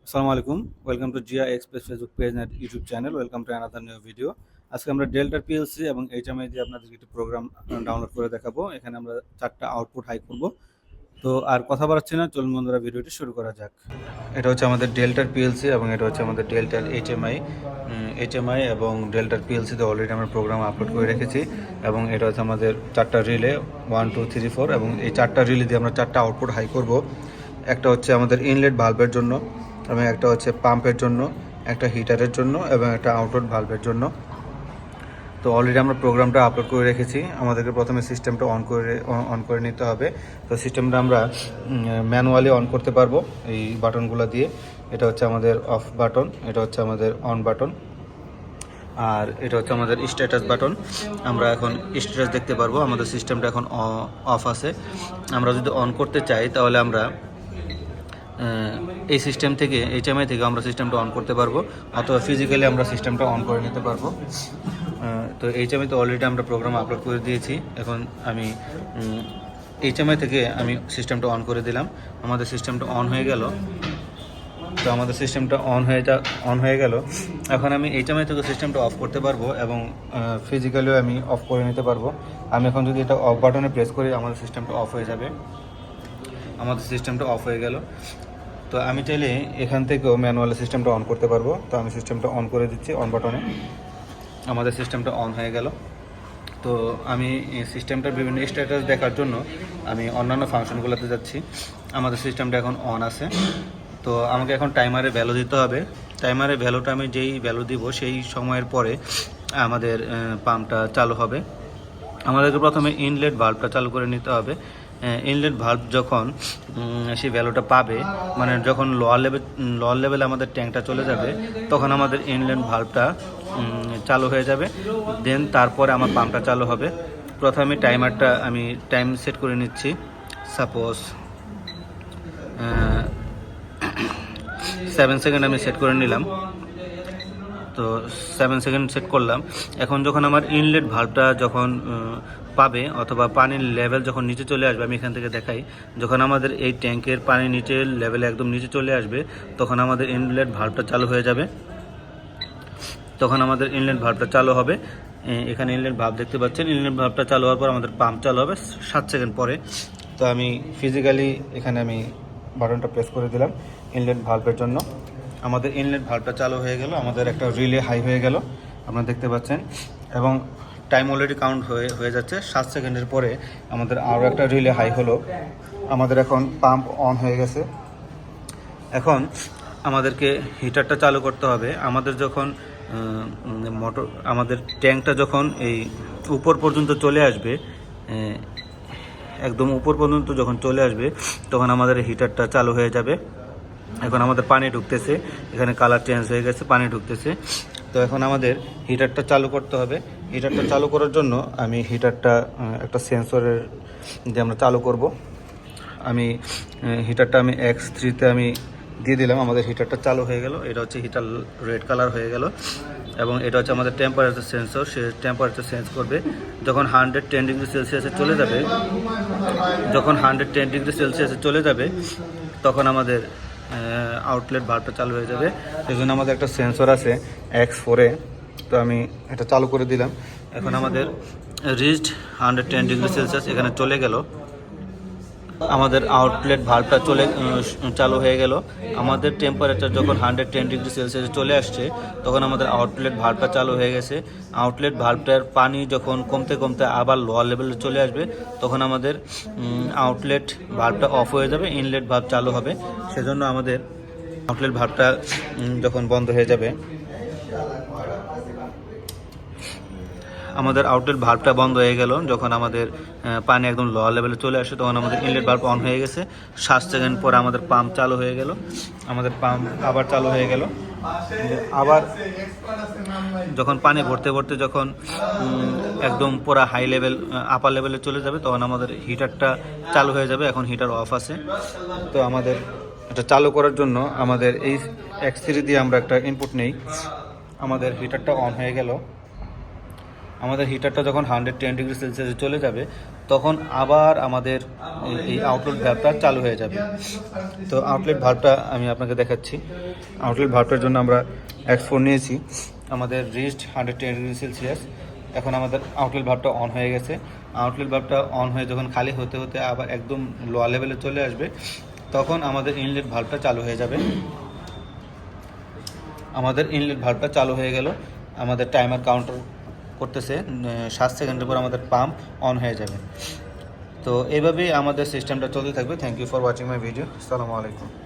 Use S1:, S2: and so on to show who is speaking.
S1: আসসালামু আলাইকুম, welcome to Zia Express Facebook page and YouTube channel. Welcome to another new video. আজকে আমরা ডেল্টার পিএলসি এবং এইচএমআই দিয়ে আপনাদেরকে একটি প্রোগ্রাম ডাউনলোড করে দেখাবো। এখানে আমরা 4টা আউটপুট হাই করব। তো আর কথা বাড়াচ্ছি না, চলুন বন্ধুরা ভিডিওটি শুরু করা যাক। এটা হচ্ছে আমাদের ডেল্টার পিএলসি এবং এটা হচ্ছে আমাদের ডেল্টার এইচএমআই এবং ডেল্টার পিএলসিতে অলরেডি আমরা প্রোগ্রাম আপলোড করে রেখেছি। এবং এটা হচ্ছে আমাদের 4টা রিলে 1 2 3 4 এবং এই 4টা রিলে দিয়ে আমরা 4টা আউটপুট হাই করব। একটা হচ্ছে আমাদের ইনলেট ভালভের জন্য, এবং একটা হচ্ছে পাম্পের জন্য, একটা হিটারের জন্য এবং একটা আউটলেট ভালভের জন্য। তো অলরেডি আমরা প্রোগ্রামটা আপলোড করে রেখেছি। আমাদেরকে প্রথমে সিস্টেমটা অন করে নিতে হবে। তো সিস্টেমটা আমরা ম্যানুয়ালি অন করতে পারবো এই বাটনগুলো দিয়ে। এটা হচ্ছে আমাদের অফ বাটন, এটা হচ্ছে আমাদের অন বাটন, আর এটা হচ্ছে আমাদের স্ট্যাটাস বাটন। আমরা এখন স্ট্যাটাস দেখতে পারবো আমাদের সিস্টেমটা এখন অফ আছে। আমরা যদি অন করতে চাই তাহলে আমরা এই সিস্টেম থেকে এইচএমআই থেকে আমরা সিস্টেমটা অন করতে পারবো, অথবা ফিজিক্যালি আমরা সিস্টেমটা অন করে নিতে পারবো। তো এইচএমআই তো অলরেডি আমরা প্রোগ্রাম আপলোড করে দিয়েছি। এখন আমি এইচএমআই থেকে আমি সিস্টেমটা অন করে দিলাম। আমাদের সিস্টেমটা অন হয়ে গেল। তো আমাদের সিস্টেমটা অন হয়ে গেল। এখন আমি এইচএমআই থেকে সিস্টেমটা অফ করতে পারবো এবং ফিজিক্যালিও আমি অফ করে নিতে পারবো। আমি এখন যদি এটা অফ বাটনে প্রেস করি আমাদের সিস্টেমটা অফ হয়ে যাবে। আমাদের সিস্টেমটা অফ হয়ে গেল। তো আমি চাইলে এখান থেকেও ম্যানুয়ালি সিস্টেমটা অন করতে পারবো। তো আমি সিস্টেমটা অন করে দিচ্ছি অন বাটনে। আমাদের সিস্টেমটা অন হয়ে গেল। তো আমি সিস্টেমটার বিভিন্ন স্ট্যাটাস দেখার জন্য আমি অন্যান্য ফাংশনগুলোতে যাচ্ছি। আমাদের সিস্টেমটা এখন অন আছে। তো আমাকে এখন টাইমারে ভ্যালু দিতে হবে। টাইমারে ভ্যালুটা আমি যেই ভ্যালু দিব সেই সময়ের পরে আমাদের পাম্পটা চালু হবে। আমাদেরকে প্রথমে ইনলেট ভালভটা চালু করে নিতে হবে। ইনলেট ভালভ যখন সেই ভ্যালুটা পাবে, মানে যখন লোয়ার লেভেলে আমাদের ট্যাঙ্কটা চলে যাবে, তখন আমাদের ইনলেট ভালভটা চালু হয়ে যাবে। দেন তারপরে আমার পাম্পটা চালু হবে। প্রথমে টাইমারটা আমি টাইম সেট করে নিচ্ছি। সাপোজ 7 সেকেন্ড আমি সেট করে নিলাম। তো 7 সেকেন্ড সেট করলাম। এখন যখন আমার ইনলেট ভালভটা যখন পাবে, অথবা পানির লেভেল যখন নিচে চলে আসবে, আমি এখান থেকে দেখাই, যখন আমাদের এই ট্যাঙ্কের পানি নিচের লেভেলে একদম নিচে চলে আসবে, তখন আমাদের ইনলেট ভালভটা চালু হয়ে যাবে। তখন আমাদের ইনলেট ভালভটা চালু হবে। এখানে ইনলেট ভালভ দেখতে পাচ্ছেন। ইনলেট ভালভটা চালু হওয়ার পর আমাদের পাম্প চালু হবে 7 সেকেন্ড পরে। তো আমি ফিজিক্যালি এখানে আমি বাটনটা প্রেস করে দিলাম ইনলেট ভালভের জন্য। আমাদের ইনলেট ভালভটা চালু হয়ে গেল। আমাদের একটা রিলে হাই হয়ে গেল, আপনারা দেখতে পাচ্ছেন। এবং টাইম অলরেডি কাউন্ট হয়ে যাচ্ছে। 7 সেকেন্ডের পরে আমাদের আরও একটা রিলে হাই হলো। আমাদের এখন পাম্প অন হয়ে গেছে। এখন আমাদেরকে হিটারটা চালু করতে হবে। আমাদের যখন আমাদের ট্যাঙ্কটা যখন এই উপর পর্যন্ত চলে আসবে, একদম উপর পর্যন্ত যখন চলে আসবে, তখন আমাদের হিটারটা চালু হয়ে যাবে। এখন আমাদের পানি ঢুকতেছে, এখানে কালার চেঞ্জ হয়ে গেছে, পানি ঢুকতেছে। তো এখন আমাদের হিটারটা চালু করতে হবে। হিটারটা চালু করার জন্য আমি হিটারটা একটা সেন্সরের দিয়ে আমরা চালু করব। আমি হিটারটা আমি X3-তে আমি দিয়ে দিলাম। আমাদের হিটারটা চালু হয়ে গেল। এটা হচ্ছে হিটার রেড কালার হয়ে গেল। এবং এটা হচ্ছে আমাদের টেম্পারেচার সেন্সর, সে টেম্পারেচার চেঞ্জ করবে। যখন 110 ডিগ্রি সেলসিয়াসে চলে যাবে, তখন আমাদের আউটলেট ভালভটা চালু হয়ে যাবে। এই জন্য আমাদের একটা সেন্সর আছে X4-এ। তো আমি এটা চালু করে দিলাম। এখন আমাদের রিচড 110 ডিগ্রি সেলসিয়াস এখানে চলে গেল। আমাদের আউটলেট ভালভটা চালু হয়ে গেল। আমাদের টেম্পারেচার যখন 110 ডিগ্রি সেলসিয়াসে চলে আসছে, তখন আমাদের আউটলেট ভালভটা চালু হয়ে গেছে। আউটলেট ভালভটার পানি যখন কমতে কমতে আবার লোয়ার লেভেলে চলে আসবে, তখন আমাদের আউটলেট ভালভটা অফ হয়ে যাবে, ইনলেট ভালভ চালু হবে। সেজন্য আমাদের আউটলেট ভালভটা যখন বন্ধ হয়ে যাবে, আমাদের আউটলেট ভালভটা বন্ধ হয়ে গেল। যখন আমাদের পানি একদম লোয়ার লেভেলে চলে আসে, তখন আমাদের ইনলেট ভালভ অন হয়ে গেছে। 7 সেকেন্ড পরে আমাদের পাম্প চালু হয়ে গেল। আমাদের পাম্প আবার চালু হয়ে গেল। আবার যখন পানি ভরতে ভরতে যখন একদম পুরো হাই লেভেল আপার লেভেলে চলে যাবে, তখন আমাদের হিটারটা চালু হয়ে যাবে। এখন হিটার অফ আছে। তো আমাদের এটা চালু করার জন্য আমাদের এই X3 দিয়ে আমরা একটা ইনপুট নেই। আমাদের হিটারটা অন হয়ে গেল। আমাদের হিটারটা যখন 110 ডিগ্রি সেলসিয়াসে চলে যাবে, তখন আবার আমাদের এই আউটলেট ভাল্বটা চালু হয়ে যাবে। তো আউটলেট ভাল্বটা আমি আপনাকে দেখাচ্ছি। আউটলেট ভাল্বটার জন্য আমরা X4 নিয়েছি, আমাদের রিস্ট 110 ডিগ্রি সেলসিয়াস। এখন আমাদের আউটলেট ভাল্বটা অন হয়ে গেছে। আউটলেট ভাল্বটা অন হয়ে যখন খালি হতে হতে আবার একদম লোয়ার লেভেলে চলে আসবে, তখন আমাদের ইনলেট ভাল্বটা চালু হয়ে যাবে। আমাদের ইনলেট ভাল্বটা চালু হয়ে গেল, আমাদের টাইমার কাউন্টার করতেছে, 7 সেকেন্ডের পর আমাদের পাম্প অন হয়ে যাবে। তো এইভাবেই আমাদের সিস্টেমটা চলতে থাকবে। Thank you for watching my video. আসসালামু আলাইকুম।